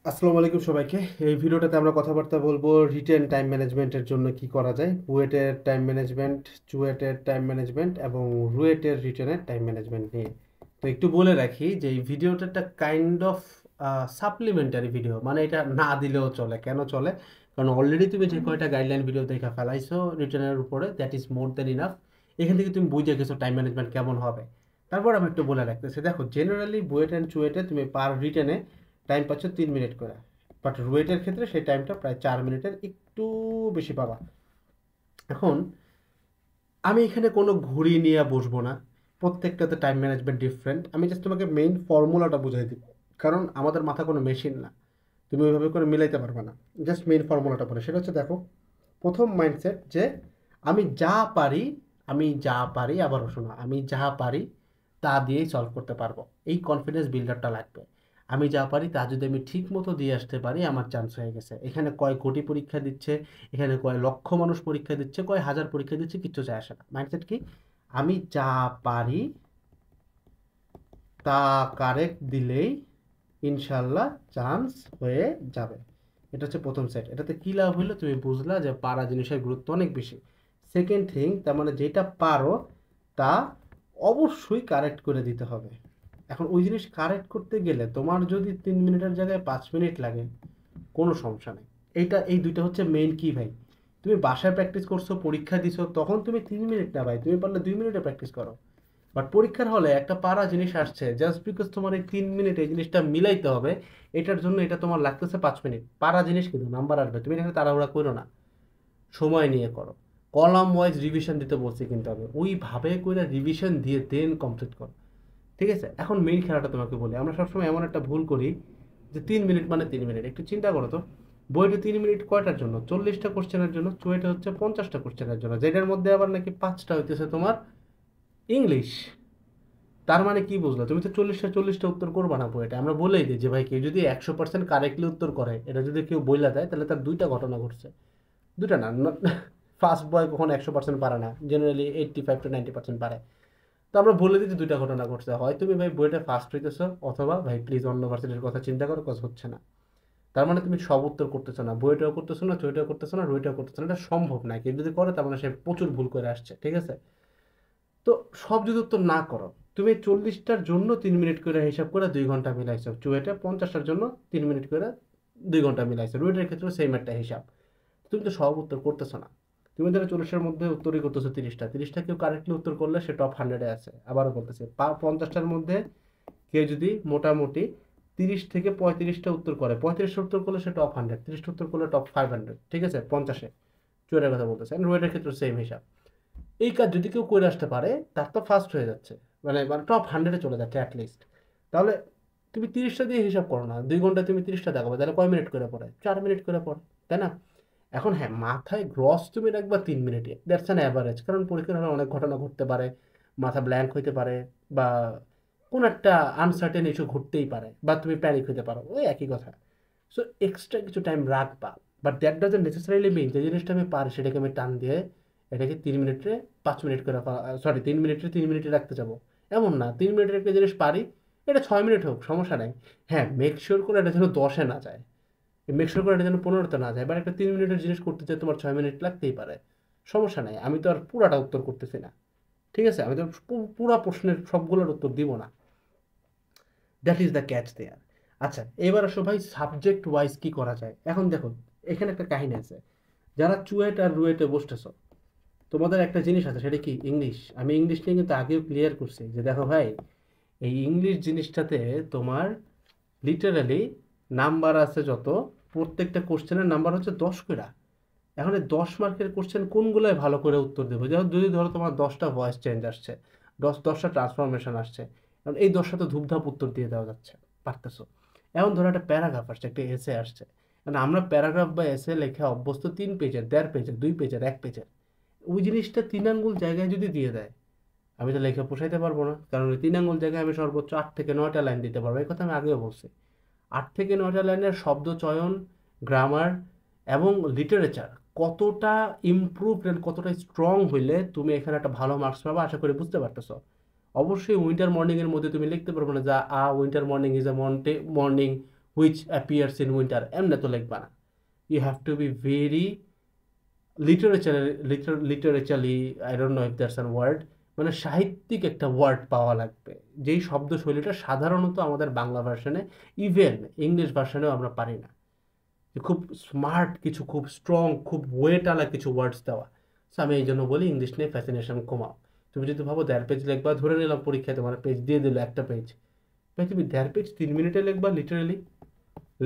আসসালামু আলাইকুম সবাইকে। এই ভিডিওটাতে আমরা কথাবার্তা বলবো রিটেন টাইম ম্যানেজমেন্টের জন্য কি করা যায়, বুয়েটের টাইম ম্যানেজমেন্ট, চুয়েটের টাইম ম্যানেজমেন্ট এবং রুয়েটের রিটেনের টাইম ম্যানেজমেন্ট নিয়ে। তো একটু বলে রাখি যে এই ভিডিওটা একটা কাইন্ড অফ সাপ্লিমেন্টারি ভিডিও, মানে এটা না দিলেও চলে। কেন চলে? কারণ অলরেডি তুমি যে কয়টা গাইডলাইন ভিডিও দেখে ফেলাইছো রিটেনের উপরে, that is more than enough. এখান থেকে তুমি বুঝে গেছো টাইম ম্যানেজমেন্ট কেমন হবে। তারপর আমি একটু বলে রাখতেছি, দেখো জেনারেলি বুয়েট অ্যান্ড চুয়েটে তুমি পার রিটেনে টাইম পাচ্ছ 3 মিনিট করে, বাট রুয়েটের ক্ষেত্রে সেই টাইমটা প্রায় 4 মিনিটের একটু বেশি পাবা। এখন আমি এখানে কোনো ঘড়ি নিয়ে বসবো না, প্রত্যেকটাতে টাইম ম্যানেজমেন্ট ডিফারেন্ট। আমি জাস্ট তোমাকে মেইন ফর্মুলাটা বুঝাই দিব, কারণ আমাদের মাথা কোনো মেশিন না, তুমি ওইভাবে করে মিলাইতে পারবে না। জাস্ট মেইন ফর্মুলাটা বলে, সেটা হচ্ছে দেখো, প্রথম মাইন্ডসেট যে আমি যা পারি, আবারও শোনো, আমি যা পারি তা দিয়েই সলভ করতে পারবো। এই কনফিডেন্স বিল্ডারটা লাগবে। আমি যা পারি তা যদি আমি ঠিক মতো দিয়ে আসতে পারি, আমার চান্স হয়ে গেছে। এখানে কয় কোটি পরীক্ষা দিচ্ছে, এখানে কয় লক্ষ মানুষ পরীক্ষা দিচ্ছে, কয় হাজার পরীক্ষা দিচ্ছে, কিচ্ছু যায় আসে না। মাইন্ডসেট কি? আমি যা পারি তা কারেক্ট দিলেই ইনশাল্লাহ চান্স হয়ে যাবে। এটা হচ্ছে প্রথম সেট। এটাতে কী লাভ হলো, তুমি বুঝলা যে পারা জিনিসের গুরুত্ব অনেক বেশি। সেকেন্ড থিং, তার মানে যেটা পারো তা অবশ্যই কারেক্ট করে দিতে হবে। এখন ওই জিনিস কারেক্ট করতে গেলে তোমার যদি 3 মিনিটের জায়গায় 5 মিনিট লাগে, কোনো সমস্যা নেই। এই দুইটা হচ্ছে মেইন কি ভাই। তুমি বাসায় প্র্যাকটিস করছো, পরীক্ষা দিছো, তখন তুমি 3 মিনিট না ভাই, তুমি পারলে 2 মিনিটে প্র্যাকটিস করো। বাট পরীক্ষার হলে একটা পারা জিনিস আসছে, জাস্ট বিকজ তোমার এই 3 মিনিট এই জিনিসটা মিলাইতে হবে, এটার জন্য এটা তোমার লাগতেছে 5 মিনিট। পারা জিনিস কিন্তু নাম্বার আসবে, তুমি এখানে তাড়াহুড়া করো না, সময় নিয়ে করো। কলাম ওয়াইজ রিভিশন দিতে বলছি, কিন্তু হবে ওইভাবে করে রিভিশন দিয়ে দেন কমপ্লিট করো। ঠিক আছে? এখন মেইন খেলাটা তোমাকে বলি, আমরা সবসময় এমন একটা ভুল করি যে 3 মিনিট মানে 3 মিনিট। একটু চিন্তা করো তো, বইটা 3 মিনিট কয়টার জন্য? 40টা কোশ্চেনের জন্য। চুয়েটে হচ্ছে 50টা কোশ্চেনের জন্য, যেটার মধ্যে আবার নাকি 5টা হইতেছে তোমার ইংলিশ। তার মানে কি বুঝলো? তুমি তো 40টা উত্তর করবা না বইটা। আমরা বলেই দিই যে ভাই, কেউ যদি 100% কারেক্টলি উত্তর করে, এটা যদি কেউ বইলা দেয়, তাহলে তার দুইটা ঘটনা ঘটছে। দুটা না, ফার্স্ট বয় কখন 100% পারে না, জেনারেলি 85 to 90% পারে। তো আমরা বলে দিই যে দুইটা ঘটনা ঘটছে, হয় তুমি ভাই বইটা ফার্স্ট হইতেছো, অথবা ভাই প্লিজ অন্য ভার্সিটির কথা চিন্তা করো, কাজ হচ্ছে না। তার মানে তুমি সব উত্তর করতেছো না, বইটাও করতেছো না, চইটাও করতেছো না, রইটাও করতেছো না। এটা সম্ভব না। কেউ যদি করে, তার মানে সে প্রচুর ভুল করে আসছে। ঠিক আছে? তো সব যদি উত্তর না করো, তুমি 40টার জন্য 3 মিনিট করে হিসাব করে 2 ঘন্টা মিলাইছো, চুয়েটে 50টার জন্য 3 মিনিট করে 2 ঘন্টা মিলাইছো, রুয়েটের ক্ষেত্রে সেম একটা হিসাব। তুমি তো সব উত্তর করতেছো না। তুমি ধরো 40টার মধ্যে উত্তরই করতেছো 30টা কেউ কারেক্টলি উত্তর করলে সে টপ 100-এ আছে। আবারও বলতেছে, 50টার মধ্যে কেউ যদি মোটামুটি 30 থেকে 35টা উত্তর করে, 35টা উত্তর করলে সে টপ 100, 30টা উত্তর করলে টপ 500। ঠিক আছে? 50-এ চুয়েটের কথা বলতেছে, রুয়েটের ক্ষেত্রে সেম হিসাব। এই কাজ যদি কেউ করে আসতে পারে, তার তো ফার্স্ট হয়ে যাচ্ছে, মানে মানে টপ 100-এ চলে যাচ্ছে অ্যাটলিস্ট। তাহলে তুমি 30টা দিয়ে হিসাব করো না, 2 ঘন্টায় তুমি 30টা দেখাবো, তাহলে কয় মিনিট করে পড়ে? 4 মিনিট করে পড়ে, তাই না? এখন হ্যাঁ, মাথায় গ্রস তুমি রাখবা 3 মিনিটে, দ্যাটস অ্যান অ্যাভারেজ। কারণ পরীক্ষার হলে অনেক ঘটনা ঘটতে পারে, মাথা ব্ল্যাঙ্ক হইতে পারে, বা কোনো একটা আনসার্টেন ইস্যু ঘটতেই পারে, বা তুমি প্যানিক হতে পারো, ওই একই কথা। সো এক্সট্রা কিছু টাইম রাখবা। বাট দ্যাট ডাজন্ট নেসেসারিলি মিন যে জিনিসটা আমি পারি সেটাকে আমি টান দিয়ে এটাকে 3 মিনিটে 5 মিনিট করে, সরি 3 মিনিটে 3 মিনিটে রাখতে যাবো, এমন না। 3 মিনিটের একটা জিনিস পারি, এটা 6 মিনিট হোক, সমস্যা নেই। হ্যাঁ, মেক শিওর করে এটা যেন 10-এ না যায়, মেক শিওর করে এটা যেন 15-তে না যায়। এবার একটা 3 মিনিটের জিনিস করতে চাই, তোমার 6 মিনিট লাগতেই পারে, সমস্যা নেই। আমি তো আর পুরাটা উত্তর করতেছি না। ঠিক আছে? আমি তো পুরা প্রশ্নের সবগুলোর উত্তর দিব না। দ্যাট ইজ দ্য ক্যাচ দেয়ার। আচ্ছা, এবার আসো ভাই, সাবজেক্ট ওয়াইজ কি করা যায়। এখন দেখো, এখানে একটা কাহিনী আছে। যারা চুয়েট আর রুয়েটে বসতেছো, তোমাদের একটা জিনিস আছে, সেটা কি? ইংলিশ। আমি ইংলিশ নিয়ে কিন্তু আগেও ক্লিয়ার করছি যে দেখো ভাই, এই ইংলিশ জিনিসটাতে তোমার লিটারালি নাম্বার আছে যত, প্রত্যেকটা কোশ্চেনের নাম্বার হচ্ছে 10 করে। এখন এই 10 মার্কের কোশ্চেন কোনগুলোয় ভালো করে উত্তর দেবো? যেমন যদি ধরো তোমার 10টা ভয়েস চেঞ্জ আসছে, 10টা ট্রান্সফরমেশন আসছে, এখন এই 10টা তো ধূপধাপ উত্তর দিয়ে দেওয়া যাচ্ছে, পারতেছো। এখন ধরো একটা প্যারাগ্রাফ আসছে, একটা এসে আসছে। মানে আমরা প্যারাগ্রাফ বা এসে লেখা অভ্যস্ত 3 পেজের, 1.5 পেজের, 2 পেজের, 1 পেজের। ওই জিনিসটা 3 আঙ্গুল জায়গায় যদি দিয়ে দেয়, আমি তো লেখা পোষাইতে পারবো না। কারণ ওই 3 আঙ্গুল জায়গায় আমি সর্বোচ্চ 8 থেকে 9টা লাইন দিতে পারবো। এই কথা আমি আগেও বলছি। 8 থেকে 9টা লাইনের শব্দ চয়ন, গ্রামার এবং লিটারেচার কতটা ইমপ্রুভ এন্ড কতটা স্ট্রং হইলে তুমি এখানে একটা ভালো মার্কস পাবে, আশা করি বুঝতে পারতেছো। অবশ্যই উইন্টার মর্নিং এর মধ্যে তুমি লিখতে পারবে না যে winter morning is a morning which appears in winter, এমনি তো লিখবা না। You have to be very literaturely, I don't know if that's an word, মানে সাহিত্যিক একটা ওয়ার্ড পাওয়া লাগবে, যেই শব্দশৈলীটা সাধারণত আমাদের বাংলা ভার্সনে, ইভেন ইংলিশ ভার্সনেও আমরা পারি না। খুব স্মার্ট কিছু, খুব স্ট্রং, খুব ওয়েটালা কিছু ওয়ার্ডস দেওয়া। সো আমি এই জন্য বলি ইংলিশ নিয়ে ফ্যাসিনেশন কমাও। তুমি যদি ভাবো 1.5 পেজ লিখবা, ধরে নিলাম পরীক্ষায় তোমার পেজ দিয়ে দিল একটা পেজ, ভাই তুমি 1.5 পেজ 3 মিনিটে লিখবা লিটারেলি,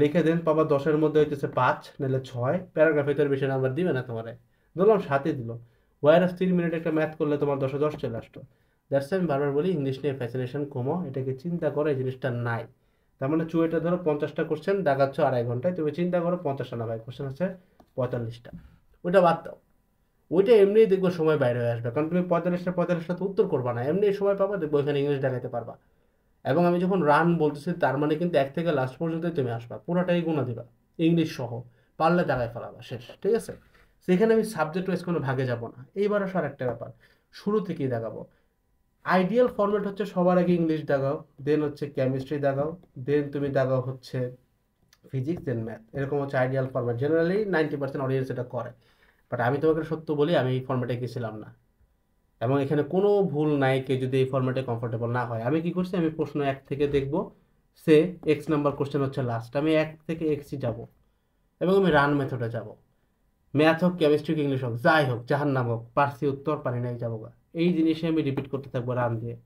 লিখে দেন পাবা 10-এর মধ্যে হইতেছে 5 নাহলে 6 প্যারাগ্রাফে, তো বেশি নাম্বার দিবে না তোমারে, ধরলাম 7-ই দিল, ওয়ারাস 3 মিনিট একটা ম্যাথ করলে তোমার 10-এ 10 চলে আসতো। দ্যাটস আমি বারবার বলি ইংলিশ নিয়ে ফ্যাসিনেশন কমো, এটাকে চিন্তা করো এই জিনিসটা নাই। তার মানে চুয়েটা ধরো 50টা কোশ্চেন দাগাচ্ছ 2.5 ঘন্টায়, তুমি চিন্তা করো 50টা না ভাই, কোশ্চেন হচ্ছে 45টা, ওইটা বাদ দাও। ওইটা এমনিই দেখবো সময় বাইরে হয়ে আসবে, কারণ তুমি 45টা তো উত্তর করবা না, এমনি সময় পাবা, দেখবো এখানে ইংলিশ দেখাতে পারবা। এবং আমি যখন রান বলতেছি তার মানে কিন্তু 1 থেকে লাস্ট পর্যন্তই তুমি আসবা, পুরোটাই গুণা দিবা ইংলিশ সহ, পারলে দাগায় ফেলাবা, শেষ, ঠিক আছে। সেখানে আমি সাবজেক্ট ওয়াইজ কোনো ভাগে যাব না। এইবার আসো আরেকটা ব্যাপার, শুরু থেকেই দেখাবো। আইডিয়াল ফরম্যাট হচ্ছে সবার আগে ইংলিশ দাগাও, দেন হচ্ছে কেমিস্ট্রি দাগাও, দেন তুমি দাগাও হচ্ছে ফিজিক্স, দেন ম্যাথ, এরকম হচ্ছে আইডিয়াল ফরম্যাট। জেনারেলি 90% অডিয়েন্স এটা করে, বাট আমি তোমাকে সত্য বলি আমি এই ফরম্যাটে গেছিলাম না, এবং এখানে কোনো ভুল নাই। কে যদি এই ফরম্যাটে কমফোর্টেবল না হয়, আমি কি করছি, আমি প্রশ্ন 1 থেকে দেখব, সে এক্স নাম্বার কোশ্চেন হচ্ছে লাস্ট, আমি 1 থেকে এক্সই যাব, এবং আমি রান মেথডে যাব। ম্যাথ হোক, কেমিস্ট্রি হোক, ইংলিশ হোক, যাই হোক, জাহান্নাম হোক, পারছি উত্তর, পারি নাই যাবো গা, এই জিনিসে আমি রিপিট করতে থাকবো রান দিয়ে।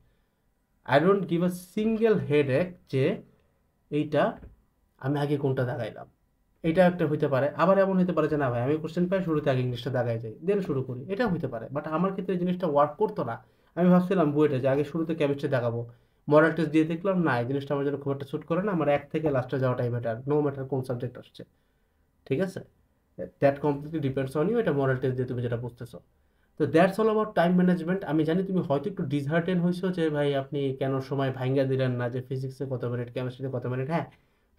I don't give a single head এক যে এইটা আমি আগে কোনটা দাগাইলাম। এটা একটা হইতে পারে, আবার এমন হইতে পারে যে না ভাই আমি কোশ্চেন পাই শুরুতে আগে ইংলিশটা দাগাই যাই দেন শুরু করি, এটা হইতে পারে। বাট আমার ক্ষেত্রে এই জিনিসটা ওয়ার্ক করতো না। আমি ভাবছিলাম বুয়েটে যে আগে শুরুতে কেমিস্ট্রি দাগাবো, মডেল টেস্ট দিয়ে দেখলাম না, এই জিনিসটা আমার জন্য খুব একটা স্যুট করে না, আমার 1 থেকে লাস্টে যাওয়াটাই বেটার, নো ম্যাটার কোন সাবজেক্ট আসছে, ঠিক আছে। That completely depends on you, এটা মডেল টেস্ট দিয়ে তুমি যেটা বুঝতেছো। তো that's all about time management. আমি জানি তুমি হয়তো একটু ডিসহার্টেন হয়েছো যে ভাই আপনি কেন সময় ভাঙ্গা দিলেন না, যে ফিজিক্সে কত মিনিট, কেমিস্ট্রিতে কত মিনিট। হ্যাঁ,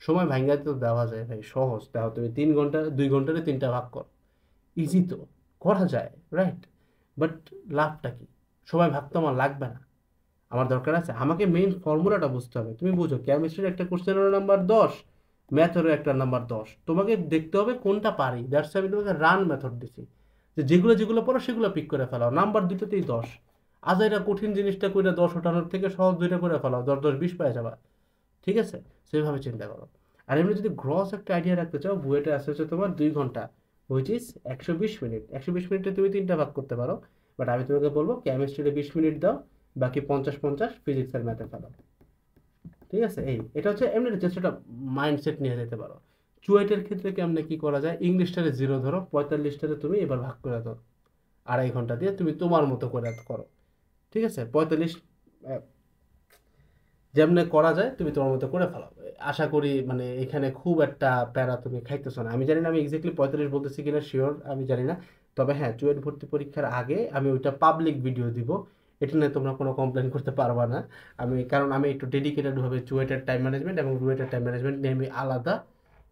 সময় ভাঙ্গা তো দেওয়া যায় ভাই, সহজ। দেখো তুমি 3 ঘন্টা 2 ঘন্টারে 3টা ভাগ কর, ইজি তো, করা যায়, রাইট। বাট লাভটা কি? সময় ভাগ তো আমার লাগবে না, আমার দরকার আছে আমাকে মেইন ফর্মুলাটা বুঝতে হবে। তুমি বুঝো কেমিস্ট্রির একটা কোশ্চেনের নাম্বার 10, ম্যাথেরও একটা নাম্বার 10, তোমাকে দেখতে হবে কোনটা পারি। দ্যাটস আমি তোমাকে রান মেথড দিছি, যে যেগুলো যেগুলো পড়ো সেগুলো পিক করে ফেলাও, নাম্বার দুটোতেই 10। আজ এটা কঠিন জিনিসটা কইরা 10 ওঠানোর থেকে সহজ দুইটা করে ফেলাও, 10-10-20 পেয়ে যাবা, ঠিক আছে। সেইভাবে চিন্তা করো। আর এমনি যদি গ্রস একটা আইডিয়া রাখতে চাও, বুয়েটে আসে হচ্ছে তোমার 2 ঘন্টা, হুইচ ইজ 120 মিনিট। 120 মিনিটে তুমি 3টা ভাগ করতে পারো, বাট আমি তোমাকে বলবো কেমিস্ট্রিতে 20 মিনিট দাও, বাকি 50-50 ফিজিক্স আর ম্যাথে ফেলো, ঠিক আছে। এটা হচ্ছে এমনি জাস্ট একটা মাইন্ডসেট নিয়ে যেতে পারো। চুয়েটের ক্ষেত্রে কেমনে কি করা যায়, ইংলিশটারে 0 ধরো, 45টারে তুমি এবার ভাগ করে দাও 2.5 ঘন্টা দিয়ে, তুমি তোমার মতো করে করো, ঠিক আছে। 45 যেমনে করা যায় তুমি তোমার মতো করে ফেলো। আশা করি মানে এখানে খুব একটা প্যারা তুমি খাইতেছো না। আমি জানি না আমি এক্স্যাক্টলি 45 বলতেছি কিনা, শিওর আমি জানি না। তবে হ্যাঁ, চুয়েট ভর্তি পরীক্ষার আগে আমি ওইটা পাবলিক ভিডিও দিব, এটা নিয়ে তোমরা কোনো কমপ্লেন করতে পারবা না। কারণ আমি একটু ডেডিকেটেড ভাবে চুয়েটের টাইম ম্যানেজমেন্ট এবং রুয়েটের টাইম ম্যানেজমেন্ট নিয়ে আমি আলাদা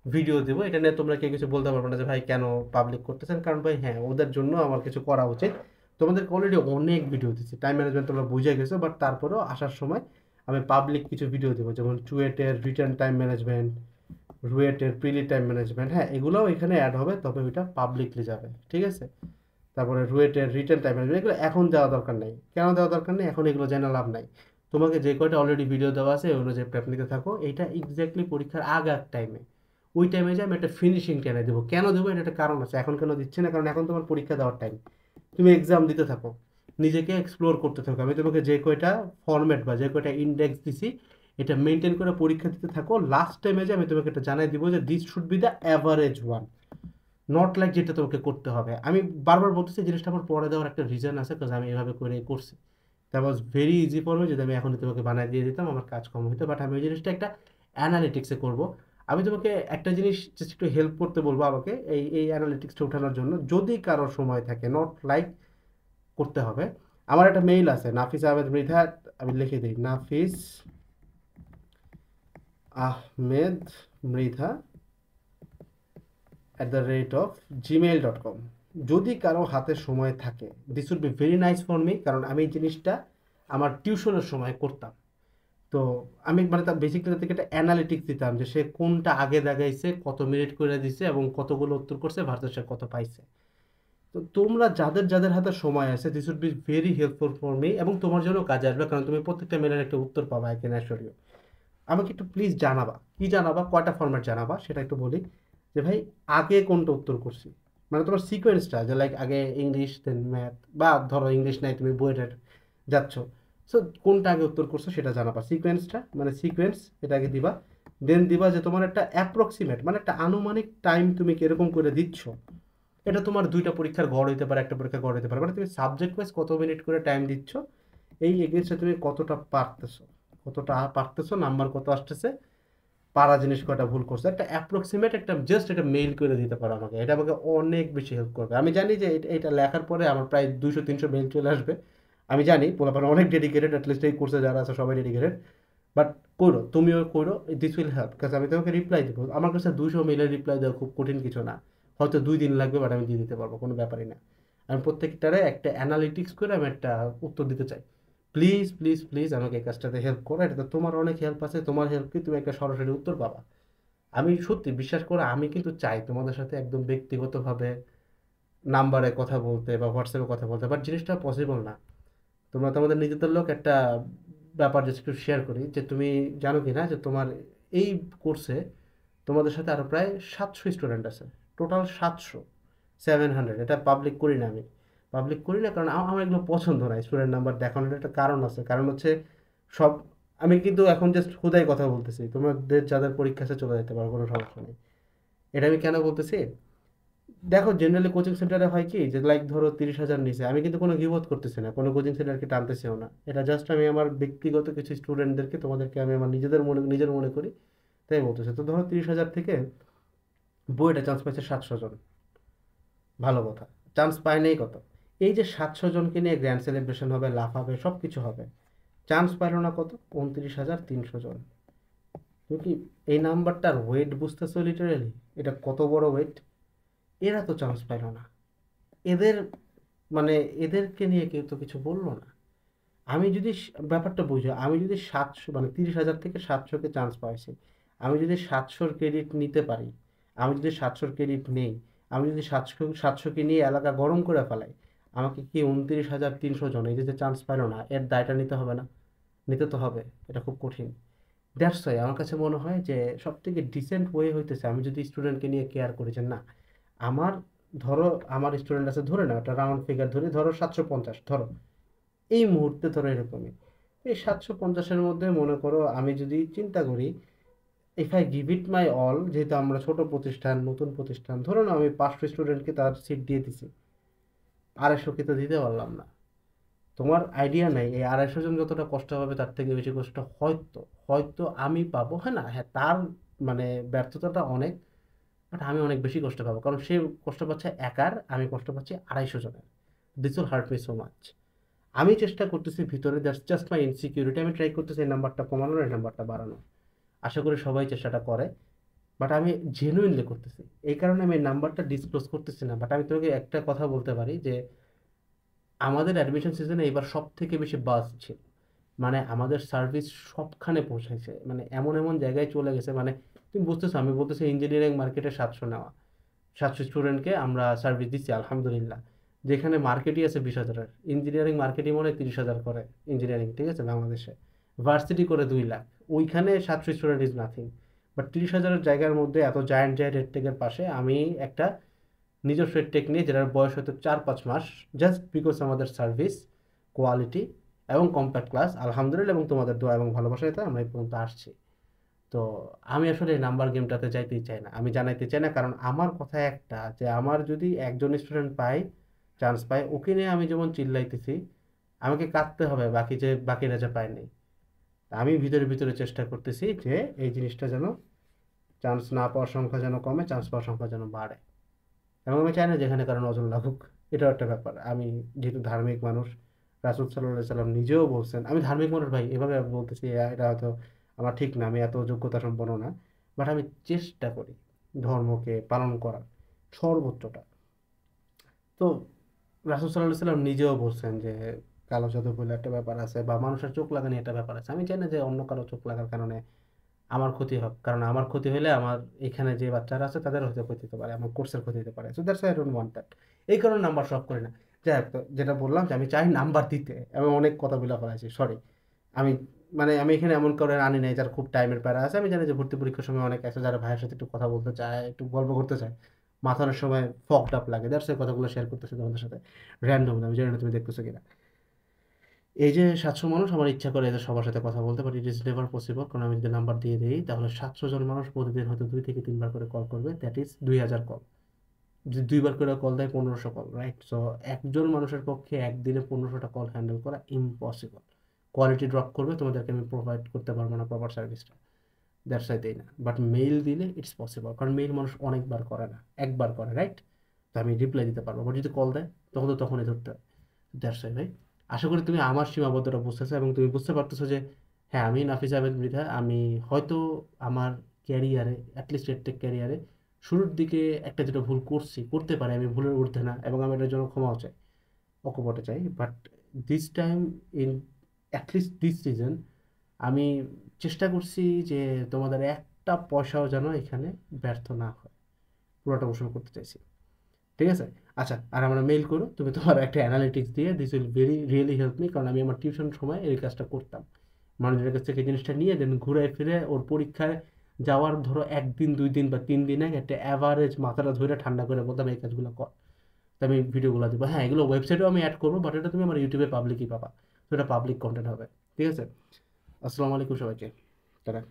ভিডিও দেবো। এটা নিয়ে তোমরা কেউ কিছু বলতে পারবে না যে ভাই কেন পাবলিক করতেছেন, কারণ ভাই হ্যাঁ ওদের জন্য আমার কিছু করা উচিত। তোমাদেরকে অলরেডি অনেক ভিডিও দিচ্ছি টাইম ম্যানেজমেন্ট, তোমরা বুঝে গেছো, বাট তারপরেও আসার সময় আমি পাবলিক কিছু ভিডিও দেবো, যেমন চুয়েটের রিটার্ন টাইম ম্যানেজমেন্ট, রুয়েটের প্রিলি টাইম ম্যানেজমেন্ট, হ্যাঁ এগুলোও এখানে অ্যাড হবে, তবে ওইটা পাবলিকলি যাবে, ঠিক আছে। তারপরে রুয়েটের রিটার্ন টাইম ম্যানেজমেন্ট, এগুলো এখন দেওয়া দরকার নেই। কেন দেওয়া দরকার নেই? এখন এগুলো জানা লাভ নাই। তোমাকে যে কয়টা অলরেডি ভিডিও দেওয়া আছে ওই অনুযায়ী প্রেপ নিতে থাকো। এইটা এক্স্যাক্টলি পরীক্ষার আগার টাইমে, ওই টাইমে যে আমি একটা ফিনিশিং টেনে দেবো। কেন দেবো? এটা একটা কারণ আছে। এখন কেন দিচ্ছে না? কারণ এখন তোমার পরীক্ষা দেওয়ার টাইম, তুমি এক্সাম দিতে থাকো, নিজেকে এক্সপ্লোর করতে থাকো। আমি তোমাকে যে কয়টা ফরম্যাট বা যে কয়টা ইন্ডেক্স দিছি এটা মেনটেন করে পরীক্ষা দিতে থাকো। লাস্ট টাইমে যে আমি তোমাকে এটা জানাই দিব যে this should be the average one, not like যেটা তোমাকে করতে হবে। আমি বারবার বলতেছি জিনিসটা আমার পরে দেওয়ার একটা রিজন আছে, কারণ আমি এভাবে করে করছি। That was very easy for me, যদি আমি এখন তোমাকে বানাই দিয়ে দিতাম আমার কাজ কম হতো। বাট আমি ওই জিনিসটা একটা অ্যানালিটিক্সে করবো। আমি তোমাকে একটা জিনিস জাস্ট একটু হেল্প করতে বলবো আমাকে, এই অ্যানালিটিক্সটা ওঠানোর জন্য, যদি কারোর সময় থাকে, নট লাইক করতে হবে। আমার একটা মেইল আছে, নাফিস আহমেদ মৃধা, আমি লিখে দিই নাফিস আহমেদ মৃধা @gmail.com। যদি কারো হাতে সময় থাকে, this would be very nice for me, কারণ আমি এই জিনিসটা আমার টিউশনের সময় করতাম। তো আমি মানে তার বেসিক্যালি তাদেরকে একটা অ্যানালিটিক্স দিতাম যে সে কোনটা আগে দাগাইছে, কত মিনিট করে দিছে এবং কতগুলো উত্তর করছে ভার্সেস সে কত পাইছে। তো তোমরা যাদের যাদের হাতে সময় আছে, this would be very helpful for me, এবং তোমার জন্য কাজে আসবে, কারণ তুমি প্রত্যেকটা মেলের একটা উত্তর পাবা, আই ক্যান অ্যাসিওর ইউ। আমাকে একটু প্লিজ জানাবা, কি জানাবা, কয়টা ফরম্যাট জানাবা সেটা একটু বলি। যে ভাই আগে কোনটা উত্তর করছি, মানে তোমার সিকোয়েন্সটা, যে লাইক আগে ইংলিশ দেন ম্যাথ, বা ধরো ইংলিশ নাই তুমি বইয়ের যাচ্ছ, সো কোনটা আগে উত্তর করছো সেটা জানাবা, সিকোয়েন্সটা মানে সিকোয়েন্স এটা আগে দিবা। দেন দিবা যে তোমার একটা অ্যাপ্রক্সিমেট মানে একটা আনুমানিক টাইম তুমি কিরকম করে দিচ্ছ। এটা তোমার দুইটা পরীক্ষার গড় হইতে পারে, একটা পরীক্ষার গড় হইতে পারে, মানে তুমি সাবজেক্ট ওয়াইজ কত মিনিট করে টাইম দিচ্ছ, এই এগেনস্টে তুমি কতটা পারতেছো, নাম্বার কত আসতেছে, পারা জিনিস কয়টা ভুল করছে, একটা অ্যাপ্রক্সিমেট একটা জাস্ট একটা মেইল করে দিতে পারো আমাকে, এটা আমাকে অনেক বেশি হেল্প করবে। আমি জানি যে এটা লেখার পরে আমার প্রায় 200-300 মেইল চলে আসবে, আমি জানি পোলাপান অনেক ডেডিকেটেড, অ্যাটলিস্ট এই কোর্সে যারা আছে সবাই ডেডিকেটেড, বাট করো, তুমিও করো, দিস উইল হেল্প, কারণ আমি তোমাকে রিপ্লাই দেবো। আমার কাছে 200 মেইলের রিপ্লাই দেওয়া খুব কঠিন কিছু না, হয়তো 2 দিন লাগবে, বাট আমি দিয়ে দিতে পারবো, কোনো ব্যাপারই না। আমি প্রত্যেকটারে একটা অ্যানালিটিক্স করে আমি একটা উত্তর দিতে চাই। প্লিজ প্লিজ প্লিজ আমাকে এই কাজটাতে হেল্প করো, এটাতে তোমার অনেক হেল্প আছে, তোমার হেল্পকে তুমি একটা সরাসরি উত্তর পাবা। আমি সত্যি বিশ্বাস করো, আমি কিন্তু চাই তোমাদের সাথে একদম ব্যক্তিগতভাবে নাম্বারে কথা বলতে বা হোয়াটসঅ্যাপে কথা বলতে, বাট জিনিসটা পসিবল না। তোমরা তোমাদের নিজেদের লোক, একটা ব্যাপার জাস্ট একটু শেয়ার করি, যে তুমি জানো কি না যে তোমার এই কোর্সে তোমাদের সাথে আরও প্রায় 700 স্টুডেন্ট আছে, টোটাল 700, এটা পাবলিক করি না আমি, পাবলিক করি না কারণ আমার এগুলো পছন্দ না স্টুডেন্ট নাম্বার দেখানোর একটা কারণ আছে, কারণ হচ্ছে সব, আমি কিন্তু এখন জাস্ট হুদাই কথা বলতেছি, তোমাদের যাদের পরীক্ষা আছে চলে যেতে পারো, কোনো সমস্যা নেই। এটা আমি কেন বলতেছি, দেখো জেনারেলি কোচিং সেন্টারে হয় কি যে লাইক ধরো 30,000 নিচে, আমি কিন্তু কোনো গিভআউট করতেছি না, কোনো কোচিং সেন্টারকে টানতেছিও না, এটা জাস্ট আমি আমার ব্যক্তিগত কিছু স্টুডেন্টদেরকে, তোমাদেরকে আমি আমার নিজের মনে করি তাই বলতেছি। তো ধরো 30,000 থেকে বইটা চান্স পাইছে 700 জন, ভালো কথা, চান্স পায় নাই কত, এই যে 700 জনকে নিয়ে গ্র্যান্ড সেলিব্রেশন হবে, লাফ হবে, সব কিছু হবে, চান্স পাইলো না কত, 29,300 জন। তুমি কি এই নাম্বারটার ওয়েট বুঝতেছো লিটারেলি, এটা কত বড় ওয়েট, এরা তো চান্স পাইলো না, এদের মানে এদেরকে নিয়ে কেউ তো কিছু বললো না। আমি যদি ব্যাপারটা বুঝো, আমি যদি 700 মানে 30,000 থেকে 700কে চান্স পাইছি, আমি যদি 700-র ক্রেডিট নিতে পারি, আমি যদি 700-র ক্রেডিট নেই, আমি যদি 700কে নিয়ে এলাকা গরম করে ফেলাই, আমাকে কি 29,300 জন এই যে চান্স পাইলো না, এর দায়টা নিতে হবে না? নিতে তো হবে, এটা খুব কঠিন। দ্যাটস ওয়াই আমার কাছে মনে হয় যে সব থেকে ডিসেন্ট ওয়ে হইতেছে, আমি যদি স্টুডেন্টকে নিয়ে কেয়ার করি যে না, আমার ধরো আমার স্টুডেন্ট আছে, ধরে না একটা রাউন্ড ফিগার ধরি, ধরো 750, ধরো এই মুহূর্তে ধরো এরকমই, এই 750-এর মধ্যে মনে করো আমি যদি চিন্তা করি, if I give it my all, যেহেতু আমরা ছোট প্রতিষ্ঠান, নতুন প্রতিষ্ঠান, ধরো না আমি 500 স্টুডেন্টকে তার সিট দিয়ে দিছি, 250কে তো দিতে পারলাম না। তোমার আইডিয়া নাই এই 250 জন যতটা কষ্ট পাবে তার থেকে বেশি কষ্ট হয়তো হয়তো আমি পাবো, হ্যাঁ না হ্যাঁ, তার মানে ব্যর্থতাটা অনেক, বাট আমি অনেক বেশি কষ্ট পাবো, কারণ সে কষ্ট পাচ্ছে একার, আমি কষ্ট পাচ্ছি 250 জনের। This will hurt me so much. আমি চেষ্টা করতেছি ভিতরে, দ্যাটস জাস্ট মাই ইনসিকিউরিটি, আমি ট্রাই করতেছি এই নাম্বারটা কমানোর, এই নাম্বারটা বাড়ানোর, আশা করি সবাই চেষ্টাটা করে, বাট আমি জেনুইনলি করতেছি, এই কারণে আমি এই নাম্বারটা ডিসক্লোজ করতেছি না। বাট আমি তোমাকে একটা কথা বলতে পারি যে আমাদের অ্যাডমিশন সিজনে এবার সব থেকে বেশি বাস ছিল, মানে আমাদের সার্ভিস সবখানে পৌঁছাইছে, মানে এমন এমন জায়গায় চলে গেছে, মানে তুমি বুঝতেছো, আমি বলতেছি ইঞ্জিনিয়ারিং মার্কেটে 700 নেওয়া, 700 স্টুডেন্টকে আমরা সার্ভিস দিচ্ছি আলহামদুলিল্লাহ, যেখানে মার্কেটই আছে 20,000-এর, ইঞ্জিনিয়ারিং মার্কেটই মনে হয় 30,000 করে ইঞ্জিনিয়ারিং, ঠিক আছে, বাংলাদেশে ভার্সিটি করে 2 লাখ, ওইখানে 700 স্টুডেন্ট ইজ নাথিং, বাট 30,000-এর জায়গার মধ্যে এত জায়ান্ট জায়ান্ট রেডটেকের পাশে আমি একটা নিজস্ব টেক নিয়ে, যেটার বয়স হয়তো 4-5 মাস, জাস্ট বিকজ আমাদের সার্ভিস কোয়ালিটি এবং কম্প্যাক্ট ক্লাস আলহামদুলিল্লাহ, এবং তোমাদের দোয়া এবং ভালোবাসায় তো আমরা এই পর্যন্ত আসছি। তো আমি আসলে এই নাম্বার গেমটাতে যাইতেই চাই না, আমি জানাইতে চাই না, কারণ আমার কথা একটা যে আমার যদি একজন স্টুডেন্ট পাই, চান্স পায়, ওকে নিয়ে আমি যেমন চিল্লাইতেছি, আমাকে কাঁদতে হবে বাকিরা যে পায়নি। আমি ভিতরে ভিতরে চেষ্টা করতেছি যে এই জিনিসটা যেন, চান্স না পাওয়ার সংখ্যা যেন কমে, চান্স পাওয়ার সংখ্যা যেন বাড়ে, এবং আমি চাই না যেখানে কারো নজর লাগুক, এটাও একটা ব্যাপার। আমি যেহেতু ধার্মিক মানুষ, রাসূল সাল্লাল্লাহু আলাইহি সাল্লাম নিজেও বলছেন, আমি ধার্মিক মানুষ ভাই, এভাবে আমি বলতেছি এটা হয়তো আমার ঠিক না, আমি এত যোগ্যতা সম্পন্ন না, বাট আমি চেষ্টা করি ধর্মকে পালন করার সর্বোচ্চটা। তো রাসূল সাল্লাল্লাহু আলাইহি সাল্লাম নিজেও বলছেন যে কালো জাদু বলে একটা ব্যাপার আছে, বা মানুষের চোখ লাগানি একটা ব্যাপার আছে। আমি চাই না যে অন্য কারো চোখ লাগার কারণে আমার ক্ষতি হোক, কারণ আমার ক্ষতি হলে আমার এখানে যে বাচ্চারা আছে তাদের হয়তো ক্ষতি হতে পারে, আমার কোর্সের ক্ষতি হতে পারে। So that's I don't want that. এই কারণে নাম্বার সব করি না। যাই হোক, তো যেটা বললাম যে আমি চাই নাম্বার দিতে, আমি অনেক কথা বলে ফেলাইছি, সরি। আমি আমি এখানে এমন করে আনি নাই যার খুব টাইমের প্যারা আছে। আমি জানি যে ভর্তি পরীক্ষার সময় অনেক আছে যারা ভাইয়ের সাথে একটু কথা বলতে চায়, একটু গল্প করতে চায়, মাথা অনেক সময় ফকড আপ লাগে, দ্যাটস এই কথাগুলো শেয়ার করতেছি তোমাদের সাথে র্যান্ডম। আমি জানি না তুমি দেখতেছো কিনা। এই যে 700 মানুষ, আমার ইচ্ছা করে এদের সবার সাথে কথা বলতে, but it is never possible, কারণ আমি যদি নাম্বার দিয়ে দিই তাহলে 700 জন মানুষ প্রতিদিন হয়তো 2 থেকে 3 বার করে কল করবে, দ্যাট ইজ 2000 কল। যদি 2 বার করে কল দেয় 1500 কল, রাইট? সো একজন মানুষের পক্ষে একদিনে 1500টা কল হ্যান্ডেল করা ইম্পসিবল। কোয়ালিটি ড্রপ করবে, তোমাদেরকে আমি প্রোভাইড করতে পারবো না প্রপার সার্ভিসটা, দ্যাটস আই দেই না। বাট মেইল দিলে ইটস পসিবল, কারণ মেইল মানুষ অনেকবার করে না, একবার করে, রাইট? তো আমি রিপ্লাই দিতে পারবো, বাট যদি কল দেয় তখন তো তখনই ধরতে হয়। দ্যাটস ওয়াই ভাই। আশা করি তুমি আমার সীমাবদ্ধতা বুঝতেছো এবং তুমি বুঝতে পারতেছো যে হ্যাঁ, আমি নাফিস আহমেদ মৃধা, আমি হয়তো আমার ক্যারিয়ারে, অ্যাটলিস্ট এডটেক ক্যারিয়ারে শুরুর দিকে একটা যেটা ভুল করছি, করতে পারি, আমি ভুলের ঊর্ধ্বে না, এবং আমি এটার জন্য ক্ষমাও চাই, অকপটে চাই। But this time, in at least this season, আমি চেষ্টা করছি যে তোমাদের একটা পয়সাও যেন এখানে ব্যর্থ না হয়, পুরোটা পোষণ করতে চাইছি। ঠিক আছে? আচ্ছা, আর আমরা মেইল করো, তুমি তোমার একটা অ্যানালিটিক্স দিয়ে, this will very really help me, কারণ আমি আমার টিউশন সময় এই কাজটা করতাম। মানুষের কাছ থেকে জিনিসটা নিয়ে দেন ঘুরে ফিরে ওর পরীক্ষায় যাওয়ার ধরো 1 দিন 2 দিন বা 3 দিন আগে একটা অ্যাভারেজ মাথাটা ধরে ঠান্ডা করে বলতাম এই কাজগুলো কর। তো আমি ভিডিওগুলো দেবো, হ্যাঁ এগুলো ওয়েবসাইটেও আমি অ্যাড করবো, বাট এটা তুমি আমার ইউটিউবে পাবলিকই পাবা। তো এটা পাবলিক কন্টেন্ট হবে। ঠিক আছে? আসসালামু আলাইকুম সবাইকে। টাটা।